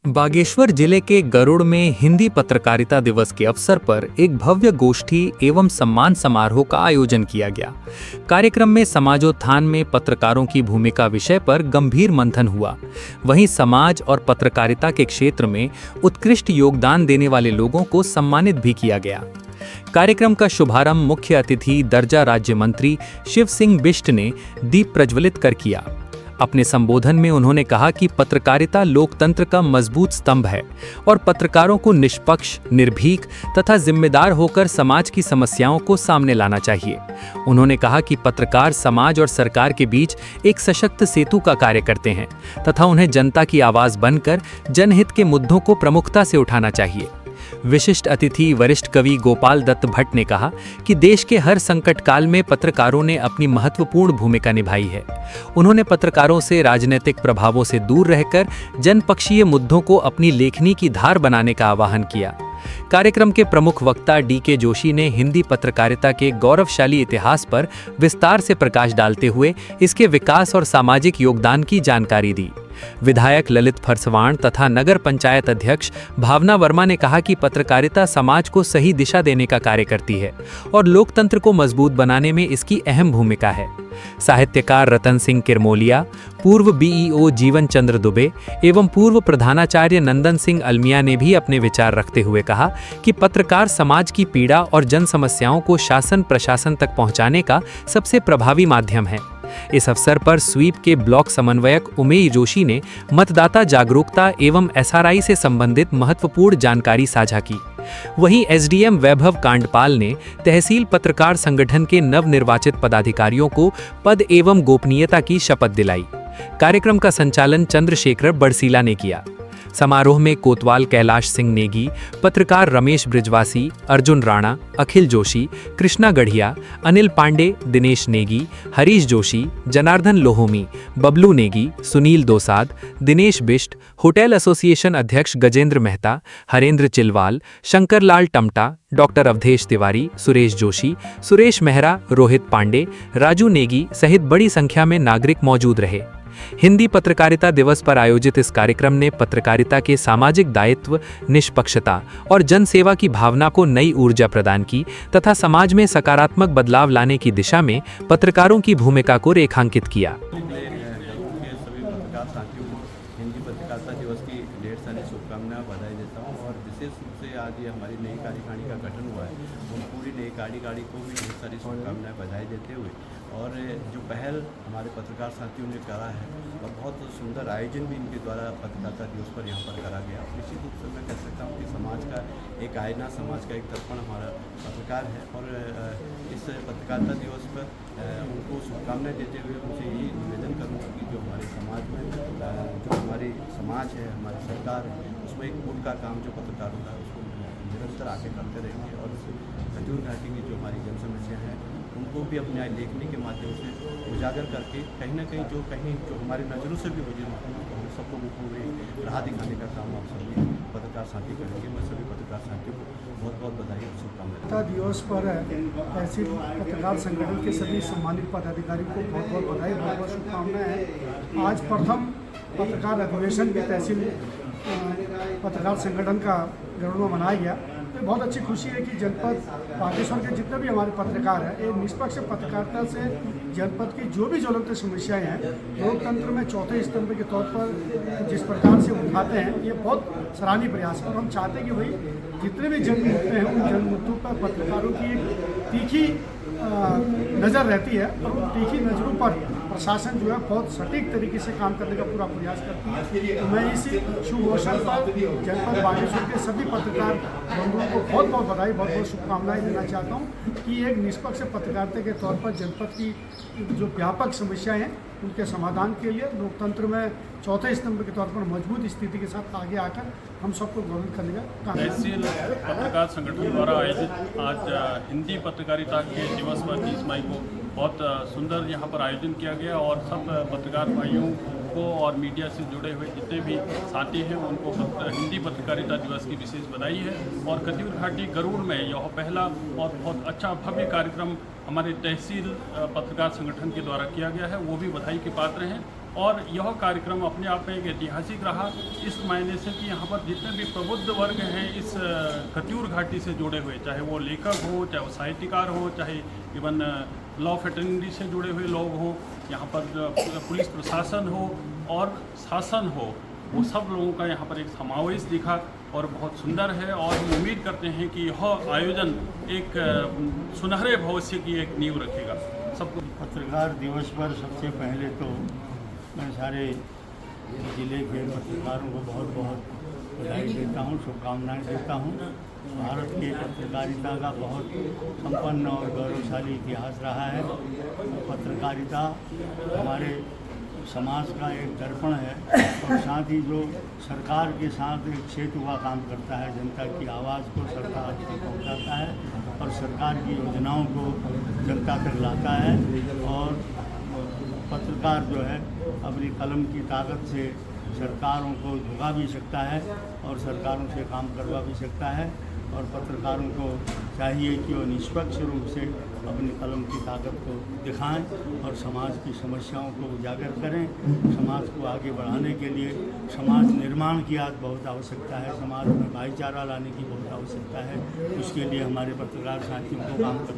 बागेश्वर जिले के गरुड़ में हिंदी पत्रकारिता दिवस के अवसर पर एक भव्य गोष्ठी एवं सम्मान समारोह का आयोजन किया गया। कार्यक्रम में समाजोत्थान में पत्रकारों की भूमिका विषय पर गंभीर मंथन हुआ। वहीं समाज और पत्रकारिता के क्षेत्र में उत्कृष्ट योगदान देने वाले लोगों को सम्मानित भी किया गया। कार्यक्रम का शुभारंभ मुख्य अतिथि दर्जा राज्य मंत्री शिव सिंह बिष्ट ने दीप प्रज्वलित कर किया। अपने संबोधन में उन्होंने कहा कि पत्रकारिता लोकतंत्र का मजबूत स्तंभ है और पत्रकारों को निष्पक्ष, निर्भीक तथा जिम्मेदार होकर समाज की समस्याओं को सामने लाना चाहिए। उन्होंने कहा कि पत्रकार समाज और सरकार के बीच एक सशक्त सेतु का कार्य करते हैं तथा उन्हें जनता की आवाज बनकर जनहित के मुद्दों को प्रमुखता से उठाना चाहिए। विशिष्ट अतिथि वरिष्ठ कवि गोपाल दत्त भट्ट ने कहा कि देश के हर संकट काल में पत्रकारों ने अपनी महत्वपूर्ण भूमिका निभाई है। उन्होंने पत्रकारों से राजनीतिक प्रभावों से दूर रहकर जनपक्षीय मुद्दों को अपनी लेखनी की धार बनाने का आह्वान किया। कार्यक्रम के प्रमुख वक्ता डी.के. जोशी ने हिंदी पत्रकारिता के गौरवशाली इतिहास पर विस्तार से प्रकाश डालते हुए इसके विकास और सामाजिक योगदान की जानकारी दी। विधायक ललित फरसवाण तथा नगर पंचायत अध्यक्ष भावना वर्मा ने कहा कि पत्रकारिता समाज को सही दिशा देने का कार्य करती है और लोकतंत्र को मजबूत बनाने में इसकी अहम भूमिका है। साहित्यकार रतन सिंह किरमोलिया, पूर्व बीईओ जीवन चंद्र दुबे एवं पूर्व प्रधानाचार्य नंदन सिंह अलमिया ने भी अपने विचार रखते हुए कहा कि पत्रकार समाज की पीड़ा और जन समस्याओं को शासन प्रशासन तक पहुंचाने का सबसे प्रभावी माध्यम है। इस अवसर पर स्वीप के ब्लॉक समन्वयक उमेश जोशी ने मतदाता जागरूकता एवं एसआरआई से संबंधित महत्वपूर्ण जानकारी साझा की। वहीं एसडीएम वैभव कांडपाल ने तहसील पत्रकार संगठन के नवनिर्वाचित पदाधिकारियों को पद एवं गोपनीयता की शपथ दिलाई। कार्यक्रम का संचालन चंद्रशेखर बड़सीला ने किया। समारोह में कोतवाल कैलाश सिंह नेगी, पत्रकार रमेश ब्रिजवासी, अर्जुन राणा, अखिल जोशी, कृष्णा गढ़िया, अनिल पांडे, दिनेश नेगी, हरीश जोशी, जनार्दन लोहोमी, बबलू नेगी, सुनील दोसाद, दिनेश बिष्ट, होटल एसोसिएशन अध्यक्ष गजेंद्र मेहता, हरेंद्र चिलवाल, शंकरलाल टमटा, डॉक्टर अवधेश तिवारी, सुरेश जोशी, सुरेश मेहरा, रोहित पांडे, राजू नेगी सहित बड़ी संख्या में नागरिक मौजूद रहे। हिंदी पत्रकारिता दिवस पर आयोजित इस कार्यक्रम ने पत्रकारिता के सामाजिक दायित्व, निष्पक्षता और जनसेवा की भावना को नई ऊर्जा प्रदान की तथा समाज में सकारात्मक बदलाव लाने की दिशा में पत्रकारों की भूमिका को रेखांकित किया। सभी पत्रकार साथियों को हिंदी पत्रकारिता दिवस की ढेर सारी शुभकामनाएं, बधाई देता हूँ और विशेष रूप से आज ये हमारी नई कार्यकारिणी का गठन हुआ है, उन पूरी नई कार्यकारिणी को भी ढेर सारी शुभकामनाएं, बधाई देते हुए और जो पहल हमारे पत्रकार साथियों ने करा है और बहुत सुंदर आयोजन भी इनके द्वारा पत्रकारिता दिवस पर यहाँ पर करा गया। निश्चित रूप से मैं कह सकता हूँ कि समाज का एक आईना, समाज का एक दर्पण हमारा पत्रकार है और इस पत्रकारिता दिवस पर उनको शुभकामनाएं देते हुए उनसे यही निवेदन करूँगा कि जो हमारे समाज में जो हमारी समाज है, हमारी सरकार है, उसमें एक पुल का काम जो पत्रकारों का उसको निरंतर आगे करते रहेंगे और खजूर घाटी की जो हमारी जन समस्या है उनको भी अपने लेखनी के माध्यम से उजागर करके कहीं ना कहीं जो हमारी नज़रों से भी गुजर होती है तो हम सब लोगों को भी राह दिखाने का काम आप सभी पत्रकार साथी करेंगे। मैं सभी पत्रकार साथियों को बहुत बहुत बधाई और शुभकामनाएं। दिवस पर ऐसी पत्रकार संगठन के सभी सम्मानित पदाधिकारियों को बहुत बहुत बधाई, बहुत बहुत शुभकामनाएं हैं। आज प्रथम पत्रकार अधिवेशन के तहसील पत्रकार संगठन का गरुड़ में मनाया गया। तो बहुत अच्छी खुशी है कि जनपद बागेश्वर के जितने भी हमारे पत्रकार हैं, ये निष्पक्ष पत्रकारिता से जनपद की जो भी ज्वलंत समस्याएं हैं लोकतंत्र में चौथे स्तंभ के तौर पर जिस प्रकार से उठाते हैं, ये बहुत सराहनीय प्रयास है और हम चाहते हैं कि भाई जितने भी जन मुद्दे हैं उन जन मुद्दों पर पत्रकारों की एक तीखी नज़र रहती है और उन तीखी नज़रों पर प्रशासन जो है बहुत सटीक तरीके से काम करने का पूरा प्रयास करती है। तो मैं इस शुभ अवसर पर जनपद बागेश्वर के सभी पत्रकार बंधुओं को बहुत बहुत बधाई, बहुत बहुत शुभकामनाएं देना चाहता हूं कि एक निष्पक्ष पत्रकारिता के तौर पर जनपद की जो व्यापक समस्याएं हैं उनके समाधान के लिए लोकतंत्र में चौथे स्तंभ के तौर पर मजबूत स्थिति के साथ आगे आकर हम सबको गौरवित करने का काम। तहसील पत्रकार संगठन द्वारा आयोजित आज हिंदी पत्रकारिता के दिवस पर 30 मई को बहुत सुंदर यहाँ पर आयोजन किया गया और सब पत्रकार भाइयों को और मीडिया से जुड़े हुए जितने भी साथी हैं उनको हिंदी पत्रकारिता दिवस की विशेष बधाई है। और खजूर घाटी गरुड़ में यह पहला और बहुत अच्छा भव्य कार्यक्रम हमारे तहसील पत्रकार संगठन के द्वारा किया गया है, वो भी बधाई के पात्र हैं। और यह कार्यक्रम अपने आप में एक ऐतिहासिक रहा, इस मायने से कि यहाँ पर जितने भी प्रबुद्ध वर्ग हैं इस कत्यूर घाटी से जुड़े हुए, चाहे वो लेखक हो, चाहे वो साहित्यकार हो, चाहे इवन लॉ फ्रेटर्निटी से जुड़े हुए लोग हों, यहाँ पर पुलिस प्रशासन हो और शासन हो, वो सब लोगों का यहाँ पर एक समावेश दिखा और बहुत सुंदर है। और हम उम्मीद करते हैं कि यह आयोजन एक सुनहरे भविष्य की एक नींव रखेगा। सबको पत्रकार दिवस पर सबसे पहले तो मैं सारे ज़िले के पत्रकारों को बहुत बहुत बधाई देता हूँ, शुभकामनाएं देता हूँ। भारत की पत्रकारिता का बहुत संपन्न और गौरवशाली इतिहास रहा है। पत्रकारिता हमारे समाज का एक दर्पण है और साथ ही जो सरकार के साथ एक सेतु का काम करता है, जनता की आवाज़ को सरकार तक पहुंचाता है और सरकार की योजनाओं को जनता तक लाता है। और पत्रकार जो है अपनी कलम की ताकत से सरकारों को झुका भी सकता है और सरकारों से काम करवा भी सकता है। और पत्रकारों को चाहिए कि वो निष्पक्ष रूप से अपनी कलम की ताकत को दिखाएं और समाज की समस्याओं को उजागर करें। समाज को आगे बढ़ाने के लिए समाज निर्माण की आज बहुत आवश्यकता है, समाज में भाईचारा लाने की बहुत आवश्यकता है। उसके लिए हमारे पत्रकार साथियों को काम करना